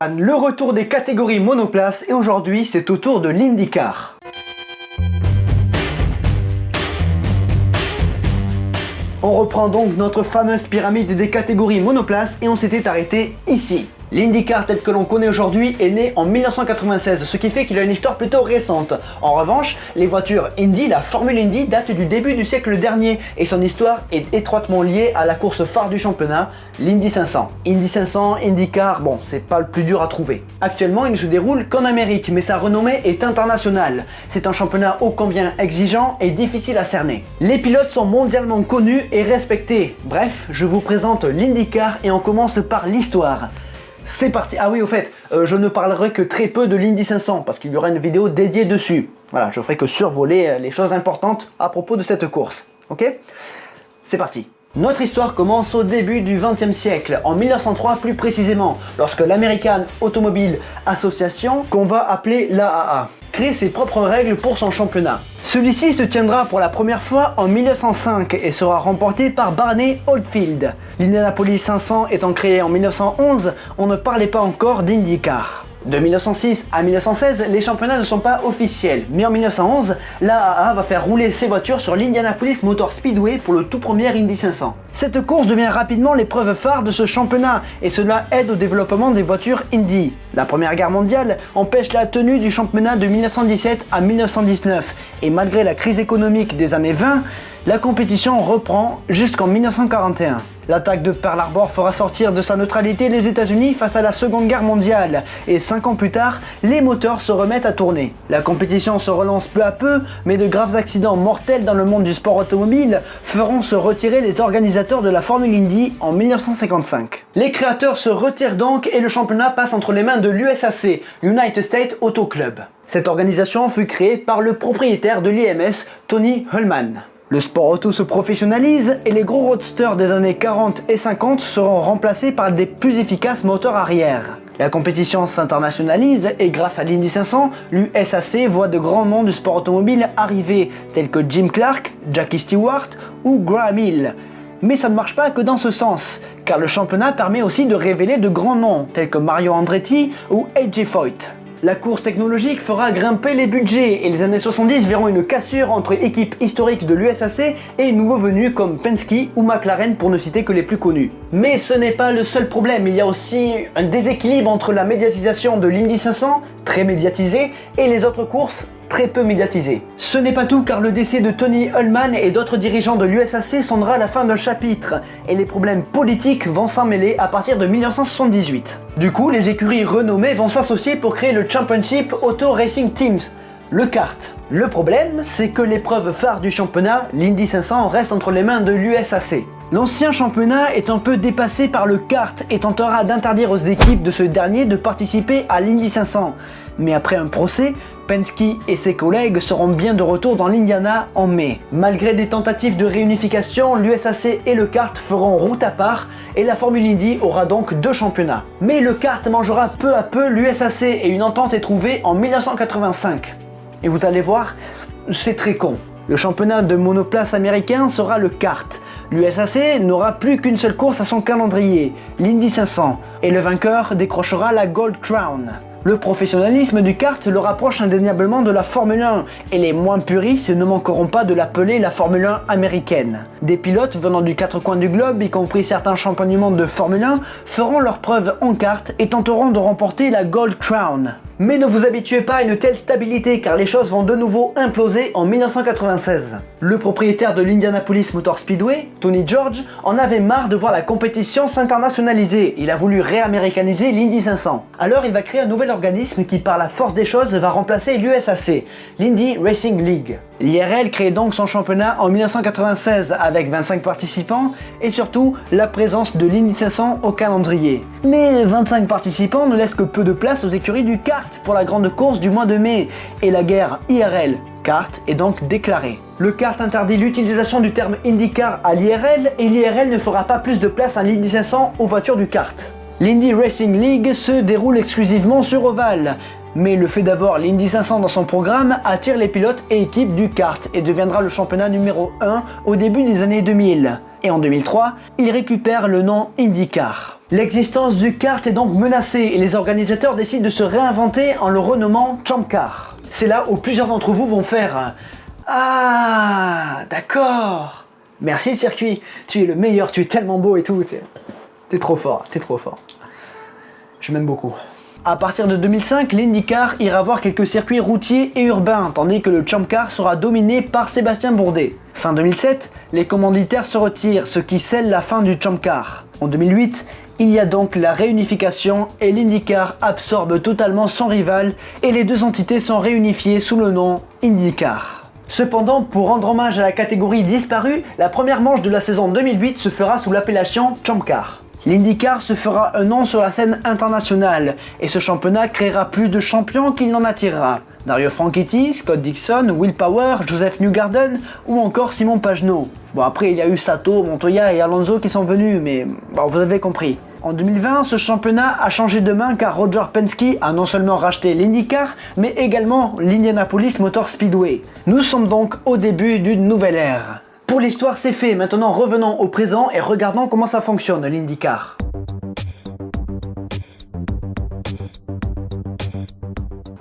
Le retour des catégories monoplace et aujourd'hui c'est au tour de l'IndyCar. On reprend donc notre fameuse pyramide des catégories monoplace et on s'était arrêté ici. L'IndyCar tel que l'on connaît aujourd'hui est né en 1996, ce qui fait qu'il a une histoire plutôt récente. En revanche, les voitures Indy, la Formule Indy, date du début du siècle dernier et son histoire est étroitement liée à la course phare du championnat, l'Indy 500. Indy 500, IndyCar, bon, c'est pas le plus dur à trouver. Actuellement, il ne se déroule qu'en Amérique, mais sa renommée est internationale. C'est un championnat ô combien exigeant et difficile à cerner. Les pilotes sont mondialement connus et respectés. Bref, je vous présente l'IndyCar et on commence par l'histoire. C'est parti. Ah oui, au fait, je ne parlerai que très peu de l'Indy 500 parce qu'il y aura une vidéo dédiée dessus. Voilà, je ferai que survoler les choses importantes à propos de cette course. Ok? C'est parti. Notre histoire commence au début du XXe siècle, en 1903 plus précisément, lorsque l'American Automobile Association, qu'on va appeler l'AAA, crée ses propres règles pour son championnat. Celui-ci se tiendra pour la première fois en 1905 et sera remporté par Barney Oldfield. L'Indianapolis 500 étant créé en 1911, on ne parlait pas encore d'IndyCar. De 1906 à 1916, les championnats ne sont pas officiels, mais en 1911, l'AAA va faire rouler ses voitures sur l'Indianapolis Motor Speedway pour le tout premier Indy 500. Cette course devient rapidement l'épreuve phare de ce championnat et cela aide au développement des voitures Indy. La Première Guerre mondiale empêche la tenue du championnat de 1917 à 1919 et malgré la crise économique des années 20, la compétition reprend jusqu'en 1941. L'attaque de Pearl Harbor fera sortir de sa neutralité les États-Unis face à la Seconde Guerre mondiale et 5 ans plus tard, les moteurs se remettent à tourner. La compétition se relance peu à peu, mais de graves accidents mortels dans le monde du sport automobile feront se retirer les organisateurs de la Formule Indy en 1955. Les créateurs se retirent donc et le championnat passe entre les mains de l'USAC, United States Auto Club. Cette organisation fut créée par le propriétaire de l'IMS, Tony Hulman. Le sport auto se professionnalise et les gros roadsters des années 40 et 50 seront remplacés par des plus efficaces moteurs arrière. La compétition s'internationalise et grâce à l'Indy 500, l'USAC voit de grands noms du sport automobile arriver, tels que Jim Clark, Jackie Stewart ou Graham Hill. Mais ça ne marche pas que dans ce sens, car le championnat permet aussi de révéler de grands noms, tels que Mario Andretti ou AJ Foyt. La course technologique fera grimper les budgets et les années 70 verront une cassure entre équipes historiques de l'USAC et nouveaux venus comme Penske ou McLaren pour ne citer que les plus connus. Mais ce n'est pas le seul problème, il y a aussi un déséquilibre entre la médiatisation de l'Indy 500, très médiatisée, et les autres courses, très peu médiatisées. Ce n'est pas tout car le décès de Tony Hulman et d'autres dirigeants de l'USAC sonnera la fin d'un chapitre et les problèmes politiques vont s'en mêler à partir de 1978. Du coup, les écuries renommées vont s'associer pour créer le Championship Auto Racing Teams, le kart. Le problème, c'est que l'épreuve phare du championnat, l'Indy 500, reste entre les mains de l'USAC. L'ancien championnat est un peu dépassé par le kart et tentera d'interdire aux équipes de ce dernier de participer à l'Indy 500. Mais après un procès, Penske et ses collègues seront bien de retour dans l'Indiana en mai. Malgré des tentatives de réunification, l'USAC et le kart feront route à part et la Formule Indy aura donc 2 championnats. Mais le kart mangera peu à peu l'USAC et une entente est trouvée en 1985. Et vous allez voir, c'est très con. Le championnat de monoplace américain sera le kart. L'USAC n'aura plus qu'une seule course à son calendrier, l'Indy 500, et le vainqueur décrochera la Gold Crown. Le professionnalisme du kart le rapproche indéniablement de la Formule 1 et les moins puristes ne manqueront pas de l'appeler la Formule 1 américaine. Des pilotes venant du 4 coins du globe, y compris certains champions du monde de Formule 1, feront leurs preuves en kart et tenteront de remporter la Gold Crown. Mais ne vous habituez pas à une telle stabilité car les choses vont de nouveau imploser en 1996. Le propriétaire de l'Indianapolis Motor Speedway, Tony George, en avait marre de voir la compétition s'internationaliser. Il a voulu réaméricaniser l'Indy 500. Alors il va créer un nouvel organisme qui par la force des choses va remplacer l'USAC, l'Indy Racing League. L'IRL crée donc son championnat en 1996 avec 25 participants et surtout la présence de l'Indy 500 au calendrier. Mais 25 participants ne laissent que peu de place aux écuries du kart pour la grande course du mois de mai et la guerre IRL-kart est donc déclarée. Le kart interdit l'utilisation du terme IndyCar à l'IRL et l'IRL ne fera pas plus de place à l'Indy 500 aux voitures du kart. L'Indy Racing League se déroule exclusivement sur ovale. Mais le fait d'avoir l'Indy 500 dans son programme attire les pilotes et équipes du kart et deviendra le championnat numéro 1 au début des années 2000. Et en 2003, il récupère le nom IndyCar. L'existence du kart est donc menacée et les organisateurs décident de se réinventer en le renommant Champ Car. C'est là où plusieurs d'entre vous vont faire « Ah, d'accord. Merci le circuit, tu es le meilleur, tu es tellement beau et tout. T'es trop fort, t'es trop fort. » Je m'aime beaucoup. À partir de 2005, l'IndyCar ira voir quelques circuits routiers et urbains, tandis que le Champ Car sera dominé par Sébastien Bourdet. Fin 2007, les commanditaires se retirent, ce qui scelle la fin du Champ Car. En 2008, il y a donc la réunification et l'IndyCar absorbe totalement son rival et les deux entités sont réunifiées sous le nom IndyCar. Cependant, pour rendre hommage à la catégorie disparue, la première manche de la saison 2008 se fera sous l'appellation Champ Car. L'IndyCar se fera un nom sur la scène internationale et ce championnat créera plus de champions qu'il n'en attirera. Dario Franchitti, Scott Dixon, Will Power, Joseph Newgarden ou encore Simon Pagenaud. Bon après il y a eu Sato, Montoya et Alonso qui sont venus mais bon, vous avez compris. En 2020, ce championnat a changé de main car Roger Penske a non seulement racheté l'IndyCar mais également l'Indianapolis Motor Speedway. Nous sommes donc au début d'une nouvelle ère. Pour l'histoire c'est fait, maintenant revenons au présent et regardons comment ça fonctionne l'IndyCar.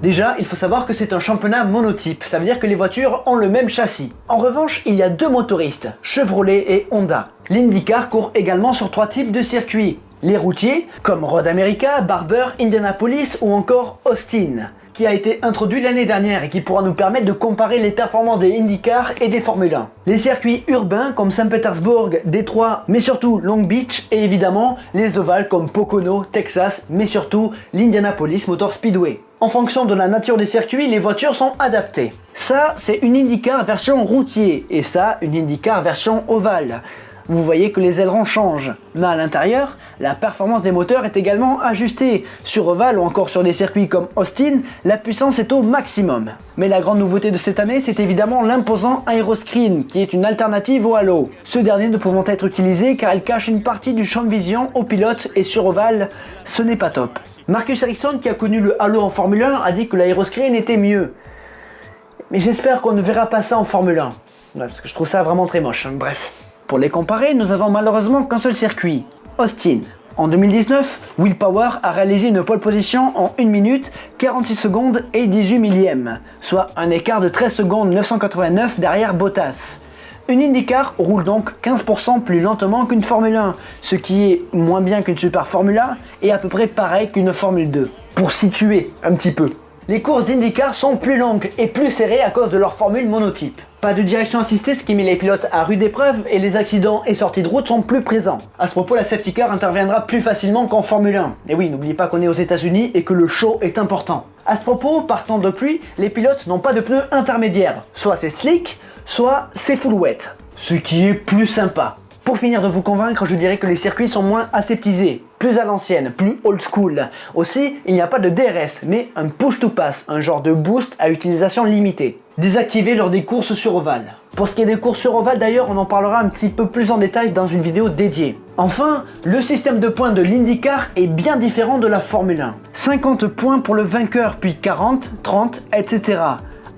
Déjà, il faut savoir que c'est un championnat monotype, ça veut dire que les voitures ont le même châssis. En revanche, il y a deux motoristes, Chevrolet et Honda. L'IndyCar court également sur trois types de circuits. Les routiers, comme Road America, Barber, Indianapolis ou encore Austin, qui a été introduit l'année dernière et qui pourra nous permettre de comparer les performances des IndyCar et des Formule 1. Les circuits urbains comme Saint-Pétersbourg, Détroit, mais surtout Long Beach et évidemment les ovales comme Pocono, Texas, mais surtout l'Indianapolis Motor Speedway. En fonction de la nature des circuits, les voitures sont adaptées. Ça, c'est une IndyCar version routier et ça, une IndyCar version ovale. Vous voyez que les ailerons changent, mais à l'intérieur, la performance des moteurs est également ajustée. Sur ovale ou encore sur des circuits comme Austin, la puissance est au maximum. Mais la grande nouveauté de cette année, c'est évidemment l'imposant Aeroscreen, qui est une alternative au halo. Ce dernier ne pouvant être utilisé car il cache une partie du champ de vision au pilote et sur ovale, ce n'est pas top. Marcus Ericsson, qui a connu le halo en Formule 1, a dit que l'Aeroscreen était mieux. Mais j'espère qu'on ne verra pas ça en Formule 1. Ouais, parce que je trouve ça vraiment très moche, hein. Bref. Pour les comparer, nous avons malheureusement qu'un seul circuit, Austin. En 2019, Will Power a réalisé une pole position en 1 minute, 46 secondes et 18 millièmes, soit un écart de 13 secondes 989 derrière Bottas. Une IndyCar roule donc 15% plus lentement qu'une Formule 1, ce qui est moins bien qu'une Super Formula et à peu près pareil qu'une Formule 2. Pour situer un petit peu. Les courses d'IndyCar sont plus longues et plus serrées à cause de leur formule monotype. Pas de direction assistée, ce qui met les pilotes à rude épreuve et les accidents et sorties de route sont plus présents. À ce propos, la safety car interviendra plus facilement qu'en Formule 1. Et oui, n'oubliez pas qu'on est aux États-Unis et que le show est important. À ce propos, partant de pluie, les pilotes n'ont pas de pneus intermédiaires. Soit c'est slick, soit c'est full wet. Ce qui est plus sympa. Pour finir de vous convaincre, je dirais que les circuits sont moins aseptisés, plus à l'ancienne, plus old school. Aussi, il n'y a pas de DRS, mais un push to pass, un genre de boost à utilisation limitée. Désactivé lors des courses sur ovale. Pour ce qui est des courses sur ovale d'ailleurs, on en parlera un petit peu plus en détail dans une vidéo dédiée. Enfin, le système de points de l'IndyCar est bien différent de la Formule 1. 50 points pour le vainqueur, puis 40, 30, etc.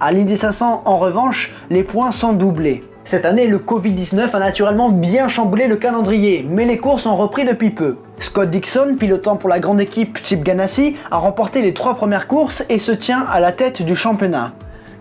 À l'Indy 500, en revanche, les points sont doublés. Cette année, le Covid-19 a naturellement bien chamboulé le calendrier, mais les courses ont repris depuis peu. Scott Dixon, pilotant pour la grande équipe Chip Ganassi, a remporté les 3 premières courses et se tient à la tête du championnat.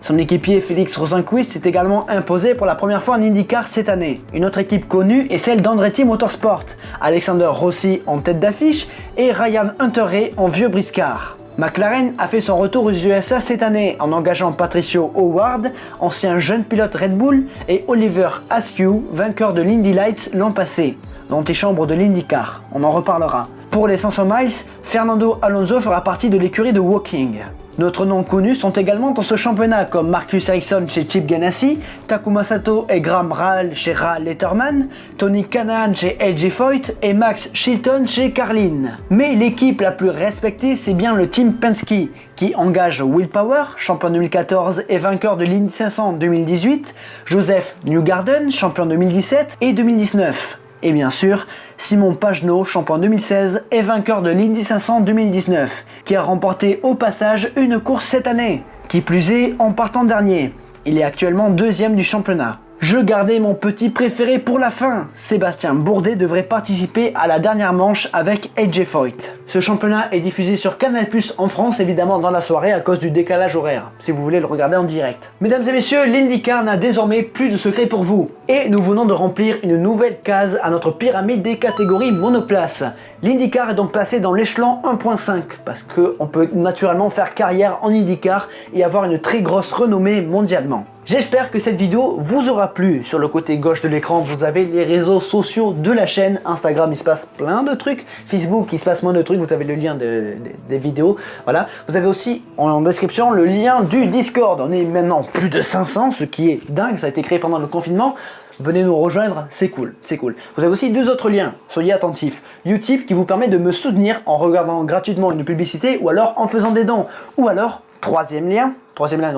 Son équipier Félix Rosenqvist s'est également imposé pour la première fois en IndyCar cette année. Une autre équipe connue est celle d'Andretti Motorsport, Alexander Rossi en tête d'affiche et Ryan Hunter-Reay en vieux briscard. McLaren a fait son retour aux USA cette année en engageant Patricio Howard, ancien jeune pilote Red Bull, et Oliver Askew, vainqueur de l'Indy Lights l'an passé, l'antichambre de l'IndyCar. On en reparlera. Pour les 500 miles, Fernando Alonso fera partie de l'écurie de Woking. D'autres noms connus sont également dans ce championnat comme Marcus Ericsson chez Chip Ganassi, Takuma Sato et Graham Rahal chez Rahal Letterman, Tony Kanaan chez LG Foyt et Max Chilton chez Carlin. Mais l'équipe la plus respectée c'est bien le Team Penske qui engage Will Power, champion 2014 et vainqueur de l'Indy 500 2018, Joseph Newgarden, champion 2017 et 2019. Et bien sûr, Simon Pagenaud, champion 2016 et vainqueur de l'Indy 500 2019, qui a remporté au passage une course cette année. Qui plus est, en partant dernier. Il est actuellement 2e du championnat. Je gardais mon petit préféré pour la fin. Sébastien Bourdet devrait participer à la dernière manche avec AJ Foyt. Ce championnat est diffusé sur Canal+ en France, évidemment dans la soirée à cause du décalage horaire, si vous voulez le regarder en direct. Mesdames et messieurs, l'IndyCar n'a désormais plus de secret pour vous. Et nous venons de remplir une nouvelle case à notre pyramide des catégories monoplace. L'IndyCar est donc placé dans l'échelon 1.5 parce qu'on peut naturellement faire carrière en IndyCar et avoir une très grosse renommée mondialement. J'espère que cette vidéo vous aura plu. Sur le côté gauche de l'écran, vous avez les réseaux sociaux de la chaîne. Instagram, il se passe plein de trucs. Facebook, il se passe moins de trucs. Vous avez le lien des vidéos. Voilà. Vous avez aussi en description le lien du Discord. On est maintenant plus de 500, ce qui est dingue. Ça a été créé pendant le confinement. Venez nous rejoindre, c'est cool, c'est cool. Vous avez aussi deux autres liens, soyez attentifs. Utip qui vous permet de me soutenir en regardant gratuitement une publicité ou alors en faisant des dons. Ou alors,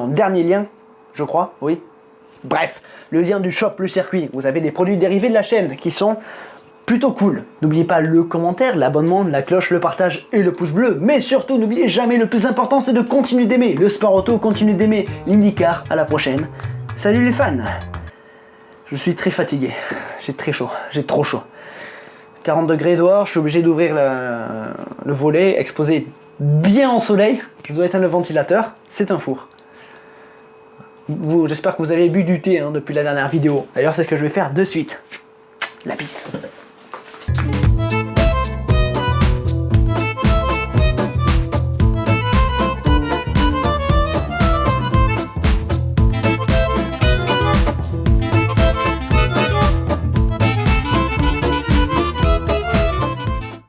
dernier lien, je crois, oui. Bref, le lien du shop, le circuit. Vous avez des produits dérivés de la chaîne qui sont plutôt cool. N'oubliez pas le commentaire, l'abonnement, la cloche, le partage et le pouce bleu. Mais surtout, n'oubliez jamais, le plus important, c'est de continuer d'aimer le sport auto, continuer d'aimer l'IndyCar. À la prochaine. Salut les fans! Je suis très fatigué, j'ai très chaud, j'ai trop chaud. 40 degrés dehors, je suis obligé d'ouvrir le volet, exposé bien en soleil. Je dois éteindre le ventilateur, c'est un four. J'espère que vous avez bu du thé depuis la dernière vidéo. D'ailleurs, c'est ce que je vais faire de suite. La bise.